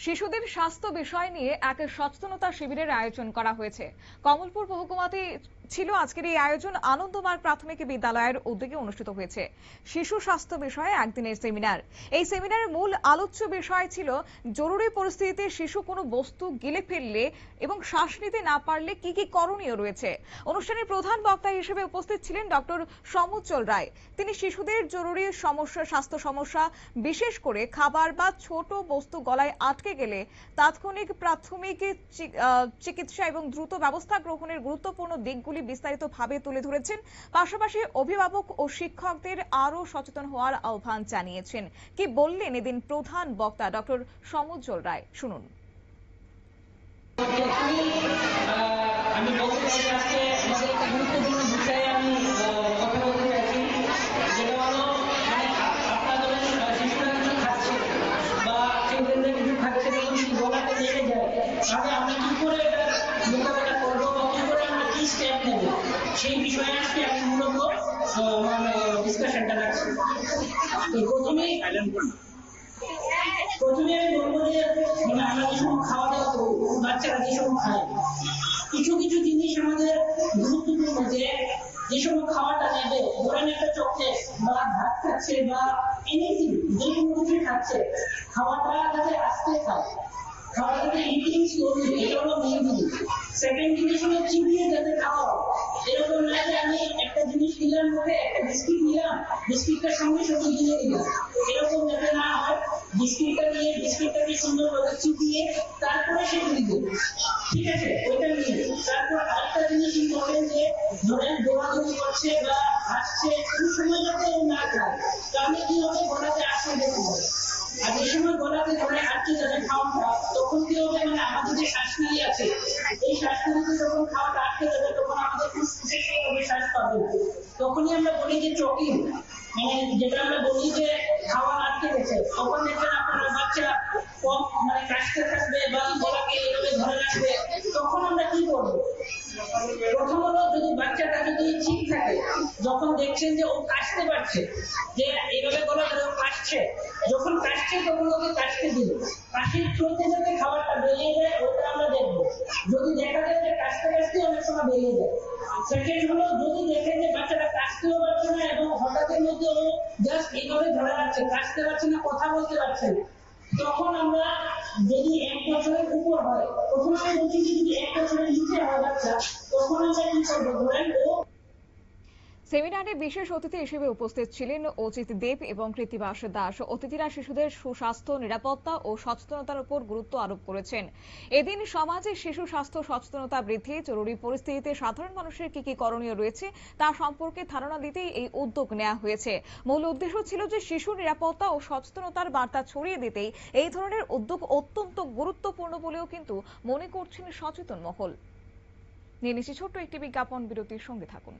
শিশুদের স্বাস্থ্য বিষয় নিয়ে এক সচেতনতা শিবিরের আয়োজন করা হয়েছে। কমলপুর মহকুমাতে ছিল আজকের এই আয়োজন। আনন্দমার্গ প্রাথমিক বিদ্যালয়ের উদ্যোগে অনুষ্ঠিত হয়েছে শিশু স্বাস্থ্য বিষয়ে একদিনের সেমিনার। এই সেমিনারের মূল আলোচ্য বিষয় ছিল জরুরি পরিস্থিতিতে শিশু কোনো বস্তু গিলে ফেললে এবং শ্বাস নিতে না পারলে কি কি করণীয় রয়েছে। অনুষ্ঠানের প্রধান বক্তা হিসেবে উপস্থিত ছিলেন ডক্টর সমুজ্জ্বল রায়। তিনি শিশুদের জরুরি সমস্যা, স্বাস্থ্য সমস্যা, বিশেষ করে খাবার বা ছোট বস্তু গলায় আটকে গেলে তাৎক্ষণিক প্রাথমিক চিকিৎসা এবং দ্রুত ব্যবস্থা গ্রহণের গুরুত্বপূর্ণ দিকগুলি বিস্তারিতভাবে তুলে ধরেছেন। পাশাপাশি অভিভাবক ও শিক্ষকদের আরও সচেতন হওয়ার আহ্বান জানিয়েছেন। কি বললেন এদিন প্রধান বক্তা ডক্টর সমুজ্জ্বল রায়, শুনুন। আমি বলতে চাই আজকে আমাদের একটা গুরুত্বপূর্ণ বিষয়ে আমি কথা বলতে চাইছি, যেটা হলো আপনাদের শিশুরা কিছু খাচ্ছে বা চিলড্রেনরা কিছু খাচ্ছে, তখন সেই গলাতে লেগে যায়, তাহলে আমরা কি করে এটা মোকাবেলা করবো বা কি করে আমরা কি স্টেপ নেব, সেই বিষয়ে আজকে আমি মূলত ডিসকাশনটা রাখছি। প্রথমেই আমি বলবো যে আমরা যে সময় খাওয়া দাওয়া করবো, বাচ্চারা যে সময় খায়, কিছু কিছু জিনিস আমাদের গুরুত্বপূর্ণ, যে সময় খাওয়াটা নেবে, ধরেন একটা চকলেট বা ভাত খাচ্ছে বা এনিথিং, যে কোনো কিছু খাচ্ছে, খাওয়াটা যাতে আস্তে খায়, খাওয়াটা যাতে ইটিং স্লোলি, এটা হলো মেইন জিনিস। সেকেন্ড জিনিস হলো চিবিয়ে যাতে খাওয়া, এরকম না যে আমি একটা জিনিস দিলাম মুখে, একটা বিস্কিট নিলাম, বিস্কিটটার সঙ্গে সঙ্গে দিয়ে দিলাম, এরকম যাতে না হয়। বিস্কিটটাকে সুন্দরভাবে চিবিয়ে তারপরে সেটা দিবে, ঠিক আছে, ওইটা নিয়ে। তারপর আরেকটা জিনিস ইম্পর্টেন্ট, যে ধরেন দৌড়াদৌড়ি করছে বা হাসছে, কোন সময় যাতে না খায়, তাহলে কি হবে, গলাতে আটকে যেতে হবে। আর যে সময় গলাতে ধরে আটকে যাবে খাওয়াটা, তখন কি হবে, আমাদের যে শ্বাসনালী আছে, এই শ্বাসনালীতে যখন খাওয়াটা আটকে যাবে, তখন আমাদের ফুসফুসে শ্বাস পাবে, তখনই আমরা বলি যে চকিং, যেটা আমরা বলি যে খাওয়া আটকে গেছে। তখন দেখবেন আপনারা বাচ্চা কম কাশতে থাকবে বা গলাকে এইভাবে ধরে রাখবে, তখন আমরা কি করবো? প্রথমত, যদি বাচ্চাটা যদি ঠিক থাকে, যখন দেখছেন যে ও কাশতে পারছে, যে এইভাবে গলা ধরে কাশছে, যখন কাশছে তখন ওকে কাশতে দিল, কাশির চলতে যাতে খাবারটা বেরিয়ে যায়, ওটা আমরা দেখবো। যদি দেখা যায় যে কাশতে কাশতে অনেক সময় বেরিয়ে যায়। সেকেন্ড হলো, যদি দেখেন যে বাচ্চাটা কাশতেও পারছে না এবং হঠাৎের মধ্যে ও জাস্ট এইভাবে ধরে রাখছে, কাশতে পারছে না, কথা বলতে পারছে না, তখন আমরা, যদি 1 বছরের উপর হয়, প্রথমে আমি বলছি যে যদি 1 বছরের নিচে হয় বাচ্চা, তখন আমরা কি করবো, ধরেন ও। সেমিনারে বিশেষ অতিথি হিসেবে উপস্থিত ছিলেন অজিত দেব এবং কৃতিবাস দাস। অতিথিরা শিশুদের সুস্বাস্থ্য, নিরাপত্তা ও সচেতনতার উপর গুরুত্ব আরোপ করেছেন। এদিন সমাজে শিশু স্বাস্থ্য সচেতনতা বৃদ্ধি, জরুরি পরিস্থিতিতে সাধারণ মানুষের কি কি করণীয় রয়েছে তা সম্পর্কে ধারণা দিতেই এই উদ্যোগ নেওয়া হয়েছে। মূল উদ্দেশ্য ছিল যে শিশু নিরাপত্তা ও সচেতনতার বার্তা ছড়িয়ে দিতেই এই ধরনের উদ্যোগ অত্যন্ত গুরুত্বপূর্ণ বলেও কিন্তু মনে করছেন সচেতন মহল। নিয়ে নিচ্ছি ছোট্ট একটি বিজ্ঞাপন বিরতির, সঙ্গে থাকুন।